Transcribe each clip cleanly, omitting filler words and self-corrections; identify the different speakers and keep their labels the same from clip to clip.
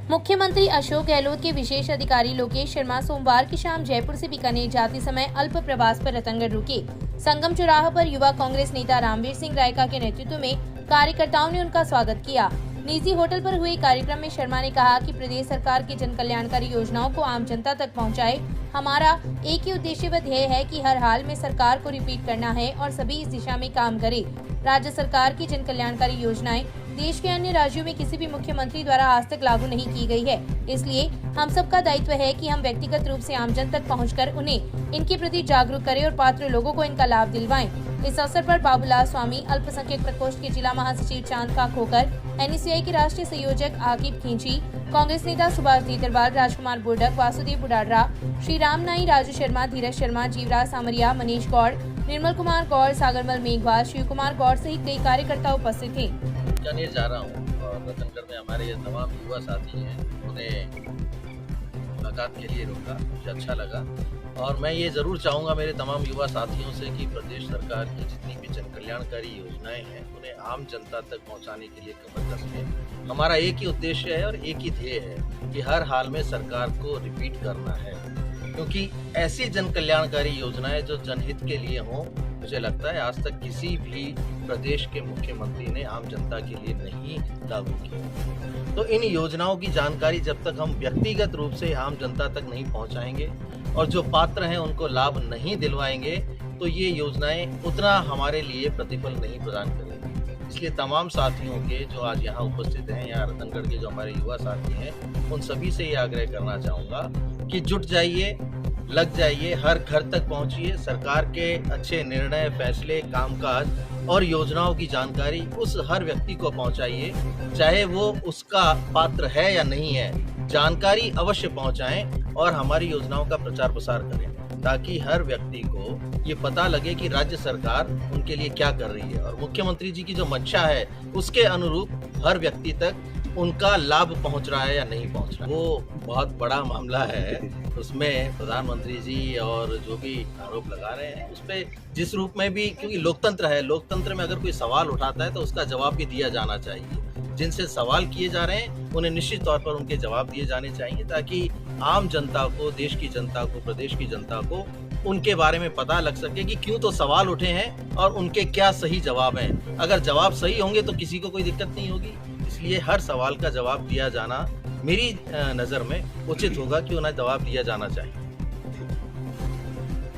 Speaker 1: मुख्यमंत्री अशोक गहलोत के विशेष अधिकारी लोकेश शर्मा सोमवार की शाम जयपुर से बीकानेर जाते समय अल्प प्रवास पर रतनगढ़ रुके। संगम चौराहा पर युवा कांग्रेस नेता रामवीर सिंह रायका के नेतृत्व में कार्यकर्ताओं ने उनका स्वागत किया। निजी होटल पर हुए कार्यक्रम में शर्मा ने कहा कि प्रदेश सरकार की जन कल्याणकारी योजनाओं को आम जनता तक पहुंचाए। हमारा एक ही उद्देश्य व ध्येय है कि हर हाल में सरकार को रिपीट करना है और सभी इस दिशा में काम करें। राज्य सरकार की जन कल्याणकारी योजनाएं देश के अन्य राज्यों में किसी भी मुख्यमंत्री द्वारा आज तक लागू नहीं की गई है, इसलिए हम सबका दायित्व है कि हम व्यक्तिगत रूप से आमजन तक पहुंचकर उन्हें इनके प्रति जागरूक करें और पात्र लोगों को इनका लाभ दिलवाएं। इस अवसर पर बाबूलाल स्वामी, अल्पसंख्यक प्रकोष्ठ के जिला महासचिव चांद का खोकर, NSCI के राष्ट्रीय संयोजक आकिब खींची, कांग्रेस नेता सुभाष देतरवाल, राजकुमार बुर्डक, वासुदेव बुडाडरा, श्री राम नाई, राजू शर्मा, धीरज शर्मा, जीवराज सामरिया, मनीष गौड़, निर्मल कुमार गौड़, सागरमल मेघवाल, शिव कुमार गौड़ सहित कई कार्यकर्ता उपस्थित थे।
Speaker 2: बीकानेर जा रहा हूँ और रतनगढ़ में हमारे ये तमाम युवा साथी हैं, उन्हें मुलाकात के लिए रोका, मुझे अच्छा लगा और मैं ये ज़रूर चाहूँगा मेरे तमाम युवा साथियों से कि प्रदेश सरकार की जितनी भी जन कल्याणकारी योजनाएं हैं उन्हें आम जनता तक पहुँचाने के लिए कमर कसें। हमारा एक ही उद्देश्य है और एक ही ध्येय है कि हर हाल में सरकार को रिपीट करना है, क्योंकि ऐसी जन कल्याणकारी योजनाएं जो जनहित के लिए हों, मुझे लगता है आज तक किसी भी प्रदेश के मुख्यमंत्री ने आम जनता के लिए नहीं लागू की। तो इन योजनाओं की जानकारी जब तक हम व्यक्तिगत रूप से आम जनता तक नहीं पहुंचाएंगे और जो पात्र हैं उनको लाभ नहीं दिलवाएंगे तो ये योजनाएं उतना हमारे लिए प्रतिफल नहीं प्रदान करेंगी। इसलिए तमाम साथियों के जो आज यहाँ उपस्थित हैं, यहाँ रतनगढ़ के जो हमारे युवा साथी हैं, उन सभी से ये आग्रह करना चाहूँगा कि जुट जाइए, लग जाइए, हर घर तक पहुंचिए, सरकार के अच्छे निर्णय, फैसले, कामकाज और योजनाओं की जानकारी उस हर व्यक्ति को पहुंचाइए, चाहे वो उसका पात्र है या नहीं है। जानकारी अवश्य पहुंचाएं और हमारी योजनाओं का प्रचार प्रसार करें, ताकि हर व्यक्ति को ये पता लगे कि राज्य सरकार उनके लिए क्या कर रही है और मुख्यमंत्री जी की जो मंशा है उसके अनुरूप हर व्यक्ति तक उनका लाभ पहुंच रहा है या नहीं पहुंच रहा है। वो बहुत बड़ा मामला है, उसमें प्रधानमंत्री जी और जो भी आरोप लगा रहे हैं उस पर जिस रूप में भी, क्योंकि लोकतंत्र है, लोकतंत्र में अगर कोई सवाल उठाता है तो उसका जवाब भी दिया जाना चाहिए। जिनसे सवाल किए जा रहे हैं उन्हें निश्चित तौर पर उनके जवाब दिए जाने चाहिए, ताकि आम जनता को, देश की जनता को, प्रदेश की जनता को उनके बारे में पता लग सके कि क्यों तो सवाल उठे हैं और उनके क्या सही जवाब हैं। अगर जवाब सही होंगे तो किसी को कोई दिक्कत नहीं होगी। इसलिए हर सवाल का जवाब दिया जाना मेरी नज़र में उचित होगा कि उन्हें जवाब दिया जाना चाहिए।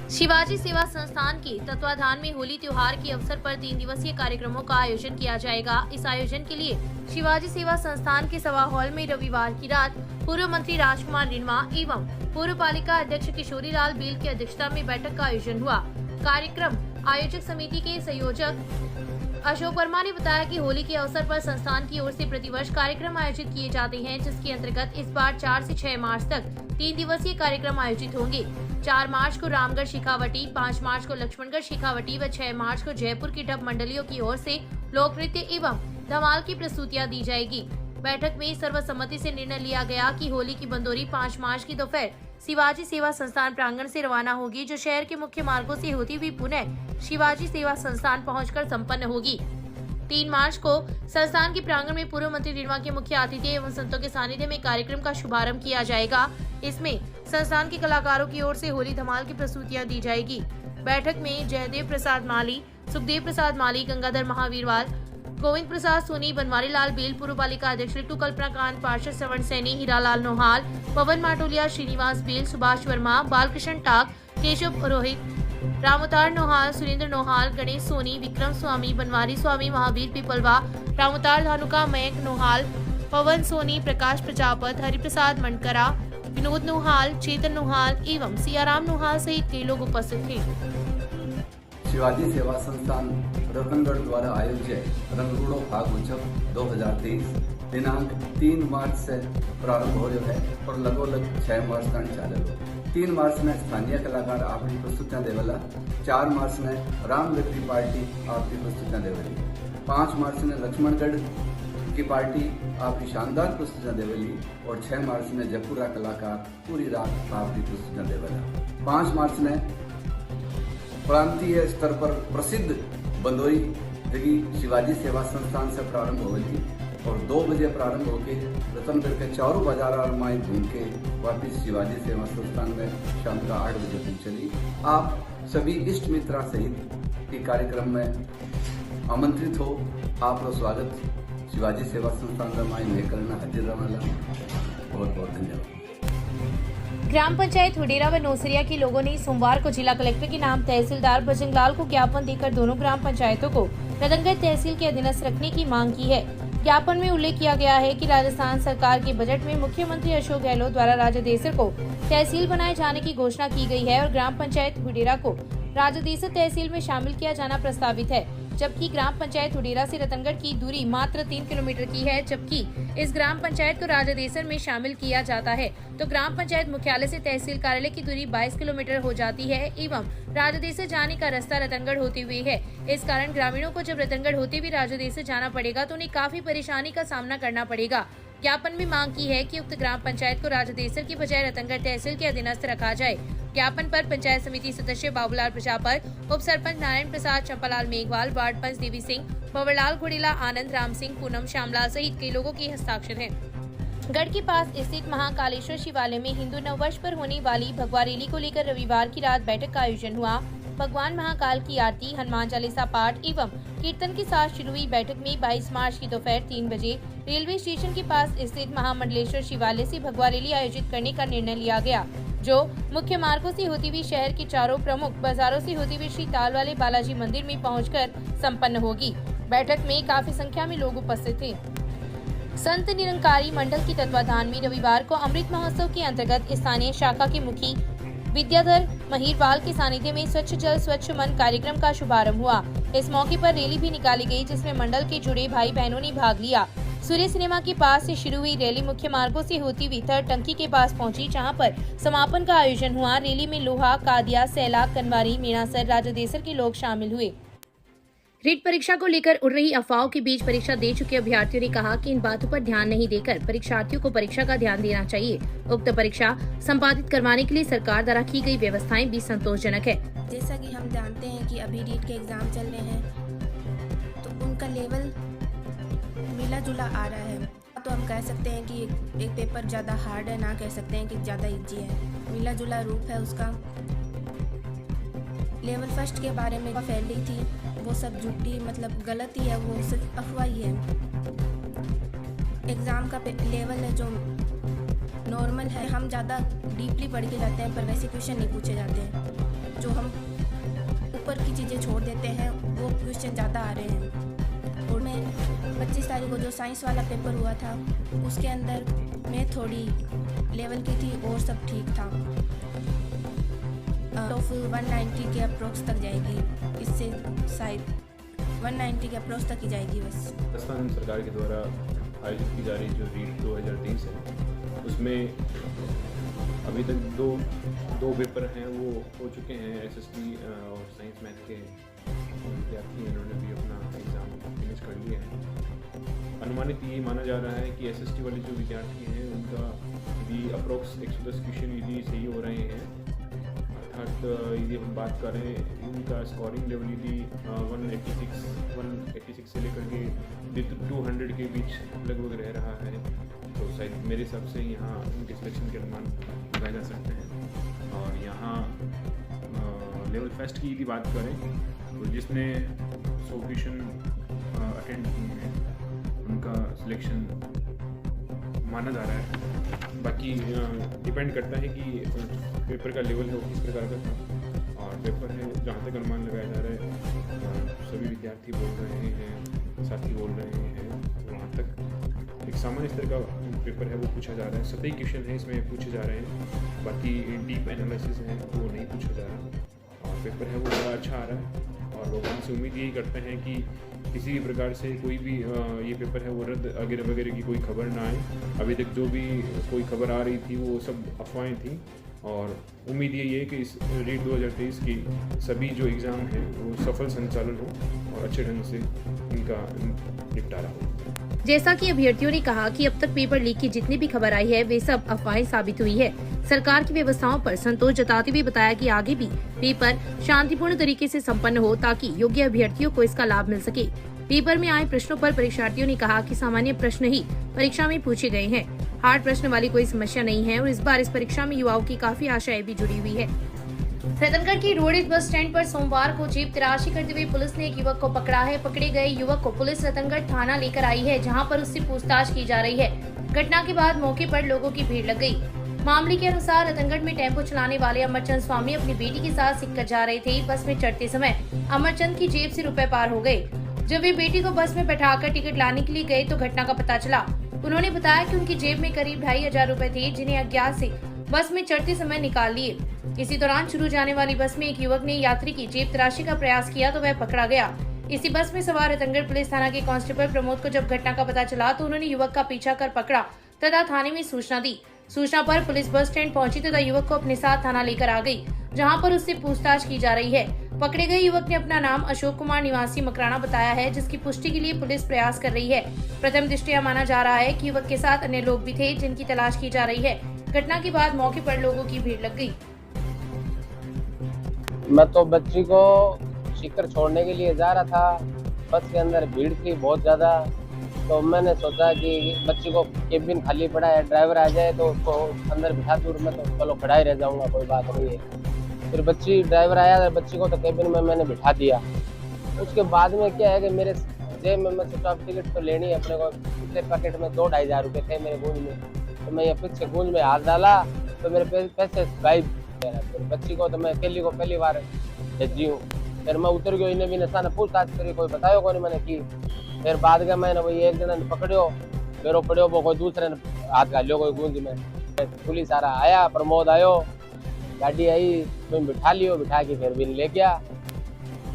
Speaker 1: शिवाजी सेवा संस्थान के तत्वाधान में होली त्योहार के अवसर पर 3 दिवसीय कार्यक्रमों का आयोजन किया जाएगा। इस आयोजन के लिए शिवाजी सेवा संस्थान के सभा हॉल में रविवार की रात पूर्व मंत्री राजकुमार रिन्वा एवं पूर्व पालिका अध्यक्ष किशोरी लाल बील की अध्यक्षता में बैठक का आयोजन हुआ। कार्यक्रम आयोजक समिति के संयोजक अशोक वर्मा ने बताया कि होली के अवसर पर संस्थान की ओर से प्रतिवर्ष कार्यक्रम आयोजित किए जाते हैं, जिसके अंतर्गत इस बार 4 से 6 मार्च तक 3 दिवसीय कार्यक्रम आयोजित होंगे। 4 मार्च को रामगढ़ शेखावटी, 5 मार्च को लक्ष्मणगढ़ शेखावटी व 6 मार्च को जयपुर की ढप मंडलियों की ओर से लोक नृत्य एवं धमाल की प्रस्तुतियां दी जाएगी। बैठक में सर्वसम्मति से निर्णय लिया गया कि होली की बंदोरी 5 मार्च की दोपहर शिवाजी सेवा संस्थान प्रांगण से रवाना होगी, जो शहर के मुख्य मार्गों से होती हुई पुनः शिवाजी सेवा संस्थान पहुंचकर संपन्न होगी। 3 मार्च को संस्थान के प्रांगण में पूर्व मंत्री रिन्वा के मुख्य अतिथि एवं संतों के सानिध्य में कार्यक्रम का शुभारंभ किया जाएगा। इसमें संस्थान के कलाकारों की ओर से होली धमाल की प्रस्तुतियां दी जाएगी। बैठक में जयदेव प्रसाद माली, सुखदेव प्रसाद माली, गंगाधर महावीरवाल, गोविंद प्रसाद सोनी, बनवारी लाल बील, पूर्व पालिका अध्यक्ष ऋतु कल्पना कांत, पार्षद श्रवण सैनी, हीरालाल नोहाल, पवन माटोलिया, श्रीनिवास बील, सुभाष वर्मा, बालकृष्ण टाक, केशव रोहित, रामोतार नोहाल, सुरेंद्र नोहाल, गणेश सोनी, विक्रम स्वामी, बनवारी स्वामी, महावीर पिपलवा, रामोतार धानुका, मयंक नोहाल, पवन सोनी, प्रकाश प्रजापत, हरिप्रसाद मंडकरा, विनोद नोहाल, चेतन नोहाल एवं सियाराम नोहाल सहित कई लोग उपस्थित थे।
Speaker 3: शिवाजी सेवा संस्थान रतनगढ़ द्वारा आयोजित रंगरूड़ो फाग उत्सव 2023 दिनांक 3 मार्च से प्रारंभ हो रहा है और लगोलग 6 मार्च तक चालू हो। 3 मार्च में स्थानीय कलाकार आपकी प्रस्तुतियां देवला, 4 मार्च में रामगढ़ की पार्टी आपकी प्रस्तुतियां देवली, 5 मार्च में लक्ष्मणगढ़ की पार्टी आपकी शानदार प्रस्तुतियां देवली और 6 मार्च में जयपुरा कलाकार पूरी रात आपकी प्रस्तुतियां देवला। 5 मार्च में प्रांतीय स्तर पर प्रसिद्ध बंदोई जगह शिवाजी सेवा संस्थान से प्रारंभ होगी और 2 बजे प्रारंभ होकर रतनगढ़ के चारों बाजार आरमाई घूम के वापिस शिवाजी सेवा संस्थान में शाम का 8 बजे तक चली। आप सभी इष्ट मित्रा सहित ये कार्यक्रम में आमंत्रित हो। आपका स्वागत शिवाजी सेवा संस्थान रमाई में करना हाजिर रवाना। बहुत बहुत धन्यवाद।
Speaker 1: ग्राम पंचायत हुडेरा व नौसरिया के लोगों ने सोमवार को जिला कलेक्टर के नाम तहसीलदार भजनलाल को ज्ञापन देकर दोनों ग्राम पंचायतों को रतनगढ़ तहसील के अधीनस्थ रखने की मांग की है। ज्ञापन में उल्लेख किया गया है कि राजस्थान सरकार के बजट में मुख्यमंत्री अशोक गहलोत द्वारा राजदेसर को तहसील बनाए जाने की घोषणा की गई है और ग्राम पंचायत हुडेरा को राजदेसर तहसील में शामिल किया जाना प्रस्तावित है, जबकि ग्राम पंचायत हुडेरा से रतनगढ़ की दूरी मात्र 3 किलोमीटर की है। जबकि इस ग्राम पंचायत को राजदेसर में शामिल किया जाता है तो ग्राम पंचायत मुख्यालय से तहसील कार्यालय की दूरी 22 किलोमीटर हो जाती है एवं राजदेसर जाने का रास्ता रतनगढ़ होते हुए है। इस कारण ग्रामीणों को जब रतनगढ़ होते हुए राजदेसर जाना पड़ेगा तो उन्हें काफी परेशानी का सामना करना पड़ेगा। ज्ञापन में मांग की है कि उक्त ग्राम पंचायत को राजदेसर की बजाय रतनगढ़ तहसील के अधीनस्थ रखा जाए। ज्ञापन पर पंचायत समिति सदस्य बाबूलाल प्रजापत, उप सरपंच नारायण प्रसाद, चंपालाल मेघवाल, वार्ड पंच देवी सिंह, भंवरलाल घोड़ेला, आनंद राम सिंह, पूनम श्यामलाल सहित कई लोगों के हस्ताक्षर हैं। गढ़ के पास स्थित महाकालेश्वर शिवालय में हिंदू नववर्ष पर होने वाली भगवा रैली को लेकर रविवार की रात बैठक का आयोजन हुआ। भगवान महाकाल की आरती, हनुमान चालीसा पाठ एवं कीर्तन के साथ शुरू हुई बैठक में 22 मार्च की दोपहर 3 बजे रेलवे स्टेशन के पास स्थित महामंडलेश्वर शिवालय से भगवा रैली आयोजित करने का निर्णय लिया गया, जो मुख्य मार्गों से होती हुई शहर के चारों प्रमुख बाजारों से होती हुई श्री ताल वाले बालाजी मंदिर में पहुंचकर संपन्न होगी। बैठक में काफी संख्या में लोग उपस्थित थे। संत निरंकारी मंडल के तत्वाधान में रविवार को अमृत महोत्सव के अंतर्गत स्थानीय शाखा के मुखी विद्याधर महिरवाल के सानिध्य में स्वच्छ जल स्वच्छ मन कार्यक्रम का शुभारंभ हुआ। इस मौके पर रैली भी निकाली गई, जिसमें मंडल के जुड़े भाई बहनों ने भाग लिया। सूर्य सिनेमा के पास से शुरू हुई रैली मुख्य मार्गों से होती हुई थर्ड टंकी के पास पहुंची, जहां पर समापन का आयोजन हुआ। रैली में लोहा, कादिया, सैला, कनवारी, मीणासर, राजदेसर के लोग शामिल हुए। रीट परीक्षा को लेकर उड़ रही अफवाहों के बीच परीक्षा दे चुके अभ्यर्थियों ने कहा कि इन बातों पर ध्यान नहीं देकर परीक्षार्थियों को परीक्षा का ध्यान देना चाहिए। उक्त परीक्षा संपादित करवाने के लिए सरकार द्वारा की गई व्यवस्थाएं भी संतोषजनक है।
Speaker 4: जैसा कि हम जानते हैं कि अभी रीट के एग्जाम चल रहे हैं तो उनका लेवल मिला जुला आ रहा है। तो हम कह सकते हैं कि एक पेपर ज़्यादा हार्ड है, ना कह सकते हैं कि ज़्यादा इजी है। मिला जुला रूप है उसका। लेवल फर्स्ट के बारे में फैली थी वो सब झूठी, मतलब गलत ही है, वो सिर्फ अफवाह ही है। एग्ज़ाम का लेवल है जो नॉर्मल है। हम ज़्यादा डीपली पढ़ के जाते हैं पर वैसे क्वेश्चन नहीं पूछे जाते हैं। जो हम ऊपर की चीज़ें छोड़ देते हैं वो क्वेश्चन ज़्यादा आ रहे हैं। और मैं 25 तारीख को जो साइंस वाला पेपर हुआ था उसके अंदर मैं थोड़ी लेवल की थी और सब ठीक था। टॉप 190 के अप्रोक्स तक जाएगी, इससे शायद 190 के अप्रोक्स तक ही जाएगी बस।
Speaker 5: राजस्थान सरकार के द्वारा आयोजित की जा रही जो रीट 2023 है उसमें अभी तक दो पेपर हैं वो हो चुके हैं। SST और साइंस मैथ के विद्यार्थी इन्होंने भी अपना एग्ज़ाम फिनिश कर लिया है। अनुमानित ये माना जा रहा है कि SST वाले जो विद्यार्थी हैं उनका भी अप्रोक्स 110 क्वेश्चन यदि सही हो रहे हैं, अर्थात यदि हम बात करें इनका स्कोरिंग लेवल यदि 186 से लेकर के 200 के बीच लगभग रह रहा है तो शायद मेरे हिसाब से यहाँ उनके सिलेक्शन के अनुमान लगाए जा सकते हैं। और यहाँ लेवल फर्स्ट की यदि बात करें तो जिसने 100 क्वेश्चन अटेंड किए हैं उनका सिलेक्शन माना जा रहा है। बाकी डिपेंड करता है कि पेपर का लेवल है वो किस प्रकार का था। और पेपर है जहाँ तक अनुमान लगाया जा रहा है सभी विद्यार्थी बोल रहे हैं, साथी बोल रहे हैं, वहाँ तक एक सामान्य स्तर का पेपर है वो पूछा जा रहा है। 27 क्वेश्चन है इसमें पूछे जा रहे हैं, बाकी डीप एनालिसिस है वो नहीं पूछा जा रहा। और पेपर है वो बड़ा अच्छा आ रहा है और लोग हमसे उम्मीद यही करते हैं कि किसी भी प्रकार से कोई भी ये पेपर है वो रद्द वगैरह वगैरह की कोई खबर ना आए। अभी तक जो भी कोई खबर आ रही थी वो सब अफवाहें थी और उम्मीद यही है कि इस रीट 2023 की सभी जो एग्ज़ाम हैं वो सफल संचालन हो और अच्छे ढंग से इनका निपटारा हो।
Speaker 1: जैसा कि अभ्यर्थियों ने कहा कि अब तक पेपर लीक की जितनी भी खबर आई है वे सब अफवाहें साबित हुई है। सरकार की व्यवस्थाओं पर संतोष जताते हुए बताया कि आगे भी पेपर शांतिपूर्ण तरीके से संपन्न हो ताकि योग्य अभ्यर्थियों को इसका लाभ मिल सके। पेपर में आए प्रश्नों पर परीक्षार्थियों ने कहा कि सामान्य प्रश्न ही परीक्षा में पूछे गए हैं। हार्ड प्रश्न वाली कोई समस्या नहीं है और इस बार इस परीक्षा में युवाओं की काफी आशाएं भी जुड़ी हुई है। रतनगढ़ की रोडेज बस स्टैंड पर सोमवार को जेब तलाशी करते हुए पुलिस ने एक युवक को पकड़ा है। पकड़े गए युवक को पुलिस रतनगढ़ थाना लेकर आई है, जहां पर उससे पूछताछ की जा रही है। घटना के बाद मौके पर लोगों की भीड़ लग गई। मामले के अनुसार रतनगढ़ में टेम्पो चलाने वाले अमरचंद स्वामी अपनी बेटी के साथ सिक्कर जा रहे थे। बस में चढ़ते समय अमरचंद की जेब से रुपए पार हो गए। जब वे बेटी को बस में बैठाकर टिकट लाने के लिए गए तो घटना का पता चला। उन्होंने बताया कि उनकी जेब में करीब 2500 रुपए थे, जिन्हें अज्ञात से बस में चढ़ते समय निकाल लिए। इसी दौरान शुरू जाने वाली बस में एक युवक ने यात्री की जेब तलाशी का प्रयास किया तो वह पकड़ा गया। इसी बस में सवार रतनगढ़ पुलिस थाना के कांस्टेबल प्रमोद को जब घटना का पता चला तो उन्होंने युवक का पीछा कर पकड़ा तथा थाने में सूचना दी। सूचना पर पुलिस बस स्टैंड पहुंची तथा युवक को अपने साथ थाना लेकर आ गई, जहां पर उससे पूछताछ की जा रही है। पकड़े गए युवक ने अपना नाम अशोक कुमार निवासी मकराना बताया है, जिसकी पुष्टि के लिए पुलिस प्रयास कर रही है। प्रथम दृष्टया माना जा रहा है कि युवक के साथ अन्य लोग भी थे, जिनकी तलाश की जा रही है। घटना के बाद मौके पर लोगों की भीड़ लग गई।
Speaker 6: मैं तो बच्ची को सीकर छोड़ने के लिए जा रहा था। बस के अंदर भीड़ थी बहुत ज़्यादा, तो मैंने सोचा कि बच्ची को केबिन खाली पड़ा है, ड्राइवर आ जाए तो उसको अंदर बिठा दूँ। मैं तो चलो खड़ा ही रह जाऊँगा, कोई बात नहीं है। फिर ड्राइवर आया, बच्ची को तो केबिन में मैंने बिठा दिया। उसके बाद में क्या है कि मेरे जेब में मैं सोचा टिकट तो लेनी है अपने को। पिछले पैकेट में 2-2,500 रुपये थे मेरे गूंज में, तो मैं ये पीछे गूंज में हाथ डाला तो मेरे पैसे गायब। फिर बच्ची को तो मैं अकेली को पहली बार भेजी हूँ। फिर मैं उतर गयो, इन्हें भी नशा ने पूछताछ करी, कोई बतायो को नहीं मैंने की। फिर बाद के मैंने वही एक जन पकड़ो, फेरो पड़ो वो कोई दूसरे ने हाथ घालियो कोई गूंज में। पुलिस सारा आया, प्रमोद आयो, गाड़ी आई, मैं बिठा लियो, बिठा के फिर भी ले गया।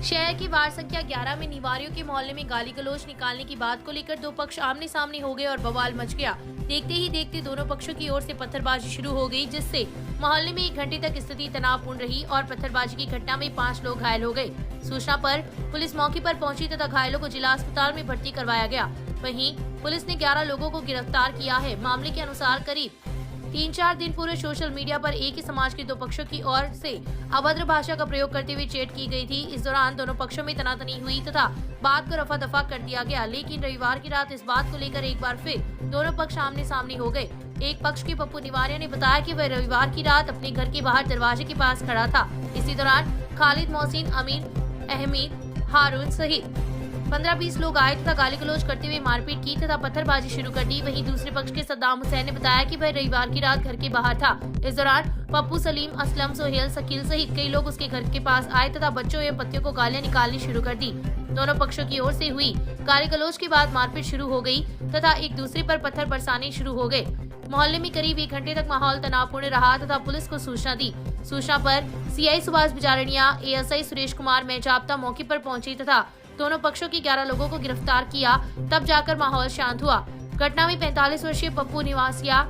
Speaker 1: शहर की वार्ड संख्या 11 में निवारियों के मोहल्ले में गाली गलौज निकालने की बात को लेकर दो पक्ष आमने सामने हो गए और बवाल मच गया। देखते ही देखते दोनों पक्षों की ओर से पत्थरबाजी शुरू हो गई, जिससे मोहल्ले में 1 घंटे तक स्थिति तनावपूर्ण रही और पत्थरबाजी की घटना में 5 लोग घायल हो गए। सूचना पर पुलिस मौके पर पहुंची तथा घायलों को जिला अस्पताल में भर्ती करवाया गया। वहीं पुलिस ने 11 लोगों को गिरफ्तार किया है। मामले के अनुसार करीब 3-4 दिन पूरे सोशल मीडिया पर एक ही समाज के दो पक्षों की ओर से अभद्र भाषा का प्रयोग करते हुए चैट की गई थी। इस दौरान दोनों पक्षों में तनातनी हुई तथा बात को रफा दफा कर दिया गया। लेकिन रविवार की रात इस बात को लेकर एक बार फिर दोनों पक्ष आमने सामने हो गए। एक पक्ष के पप्पू निवारिया ने बताया कि वह रविवार की रात अपने घर के बाहर दरवाजे के पास खड़ा था। इसी दौरान खालिद, मोहसिन, अमीन, अहमद, हारून सहित 15-20 लोग आए तथा गाली गलौज करते हुए मारपीट की तथा पत्थरबाजी शुरू कर दी। वहीं दूसरे पक्ष के सद्दाम हुसैन ने बताया कि वह रविवार की रात घर के बाहर था। इस दौरान पप्पू, सलीम, असलम, सोहेल, शकील सहित कई लोग उसके घर के पास आए तथा बच्चों एवं पत्तियों को गालियां निकालनी शुरू कर दी। दोनों पक्षों की ओर से हुई गाली गलौज के बाद मारपीट शुरू हो गई तथा एक दूसरे पर पत्थर बरसाने शुरू हो गए। मोहल्ले में करीब 1 घंटे तक माहौल तनावपूर्ण रहा तथा पुलिस को सूचना दी। सूचना पर सीआई सुभाष बिजारनिया, एएसआई सुरेश कुमार मेजाब्ता मौके पर पहुंची तथा दोनों पक्षों की 11 लोगों को गिरफ्तार किया। तब जाकर माहौल शांत हुआ। घटना में 45 वर्षीय पप्पू निवासिया,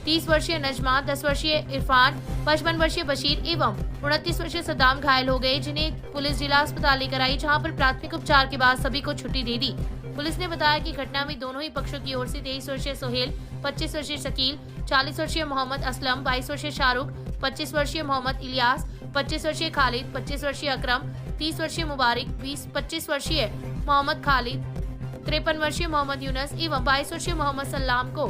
Speaker 1: 30 वर्षीय नजमा, 10 वर्षीय इरफान, 55 वर्षीय बशीर एवं 29 वर्षीय सद्दाम घायल हो गए, जिन्हें पुलिस जिला अस्पताल लेकर आई, जहां पर प्राथमिक उपचार के बाद सभी को छुट्टी दे दी। पुलिस ने बताया कि घटना में दोनों ही पक्षों की ओर से 23 वर्षीय सोहेल, 25 वर्षीय शकील, 40 वर्षीय मोहम्मद असलम, 22 वर्षीय शाहरुख, 25 वर्षीय मोहम्मद इलियास, 25 वर्षीय खालिद, 25 वर्षीय अकरम, 30 वर्षीय मुबारक, 25 वर्षीय मोहम्मद खालिद, 53 वर्षीय मोहम्मद यूनस एवं 22 वर्षीय मोहम्मद सलाम को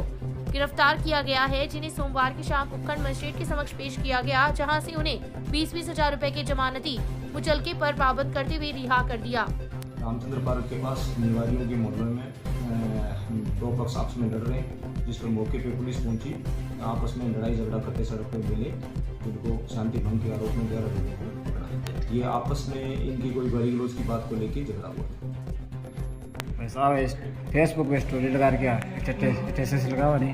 Speaker 1: गिरफ्तार किया गया है, जिन्हें सोमवार की शाम उपखंड मजिस्ट्रेट के समक्ष पेश किया गया, जहां से उन्हें 20-20 हजार रुपए के जमानती मुचलके पर पाबंद करते हुए रिहा कर दिया।
Speaker 7: रामचंद्र पार्क के पास निवारियों के मोहल्ले में 2 पक्ष आपस में लड़ रहे हैं, जिस पर मौके पे पुलिस पहुंची। आपस में लड़ाई झगड़ा करते सड़क पर मिले, जिनको शांति भंग के आरोप में 11 लोगों को पकड़ा। ये आपस में इनकी कोई गाली गलौज की बात को लेकर झगड़ा हुआ।
Speaker 8: साहब फेसबुक पे स्टोरी लगा के स्टेटस लगा हुआ नहीं,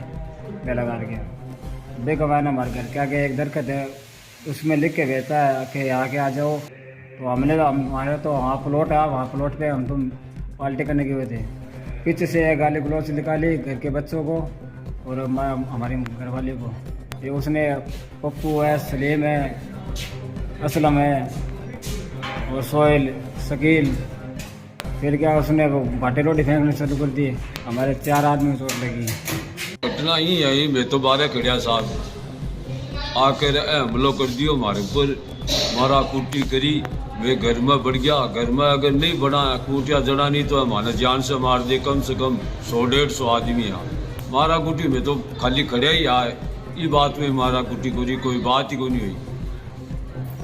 Speaker 8: मैं लगा के देखो मैंने मार कर क्या कि एक दरख्त है, उसमें लिख के भेजता है कि यहाँ के आ जाओ। तो हमारे तो वहाँ प्लॉट है, वहाँ प्लॉट पे हम तुम पार्टी करने के हुए थे। पीछे से गाली गलौज निकाली घर के बच्चों को और हमारी घरवाली को। ये उसने पप्पू है, सलीम है, असलम है और सोहेल, शकील, फिर क्या उसने वो भाटे रोटी फेंकने शुरू कर दी। हमारे 4 आदमी चोट लगी।
Speaker 9: घटना ही है, मैं तो 12 खड़िया साहब आकर हमलो कर दियो हमारे ऊपर, मारा कुटी करी, वे घर में बढ़ गया, घर में अगर नहीं बढ़ा कुटिया जड़ा नहीं तो हमारा जान से मार दे। कम से कम 100-150 आदमी यहाँ मारा कुटी में तो खाली खड़े ही आए। ये बात में मारा कुटी को जी कोई बात ही को नहीं हुई।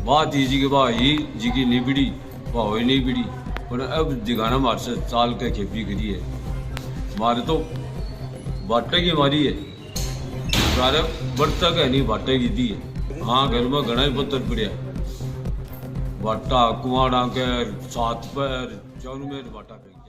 Speaker 9: बात ही जी के बाद ही जी की नहीं बिड़ी वह हो नहीं बिड़ी। पर अब दिखाना मार से साल का खेपी करी है मारे तो बाटे की मारी है सारे बढ़ता का नहीं बाटे की दी है। हाँ घर में घना ही पत्थर पड़िया बाटा कुआड़ा के साथ पैर चारों में बाटा पे